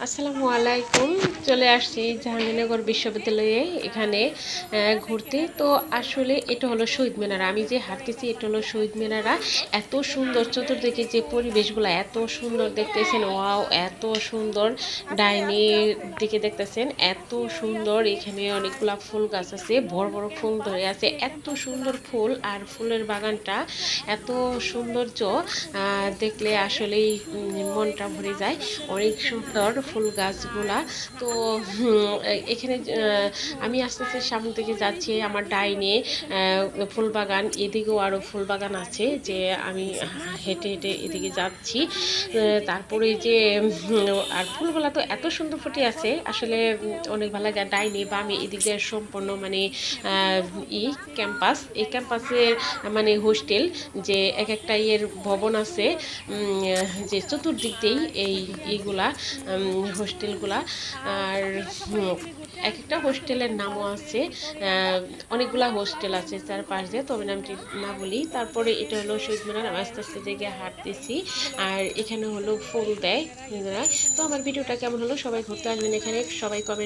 আসসালামু আলাইকুম। চলে আসছি জাহাঙ্গীরনগর বিশ্ববিদ্যালয়ে এখানে ঘুরতে। তো আসলে এটা হলো শহীদ মিনার। আমি যে হাঁটতেছি এটা হলো শহীদ মিনারা। এত সুন্দর চতুর্দিকে যে পরিবেশগুলো এত সুন্দর দেখতেছেন, ওয়াও এত সুন্দর। ডাইনির দিকে দেখতেছেন এত সুন্দর। এখানে অনেকগুলা ফুল গাছ আছে, বড় বড় ফুল ধরে আছে, এত সুন্দর ফুল। আর ফুলের বাগানটা এত সৌন্দর্য, দেখলে আসলেই মনটা ভরে যায়। অনেক সুন্দর ফুল গাছগুলা। তো এখানে আমি আস্তে আস্তে সামনে থেকে যাচ্ছি। আমার ডাইনে ফুল বাগান, এদিকেও আরো ফুল বাগান আছে, যে আমি হেঁটে হেঁটে এদিকে যাচ্ছি। তারপরে যে আর ফুলগুলা তো এত সুন্দর ফুটে আছে, আসলে অনেক ভালো লাগে। ডাইনে বামে এদিক দিয়ে সম্পূর্ণ মানে আহ, ই ক্যাম্পাস, এই ক্যাম্পাসের মানে হোস্টেল, যে এক একটা ইয়ের ভবন আছে, যে চতুর্দিক দিয়েই এইগুলা হোস্টেলগুলা। আর এক একটা হোস্টেলের নামও আছে, অনেকগুলা হোস্টেল আছে তার পাশ দিয়ে, তবে নামটি না বলি। তারপরে এটা হলো শহীদ মিনার। আমি আস্তে আস্তে জায়গায় হাঁটতেছি। আর এখানে হলো ফুল দেয় নিজেরা। তো আমার ভিডিওটা কেমন হলো, সবাই ঘুরতে আসবেন এখানে, সবাই কমেন্ট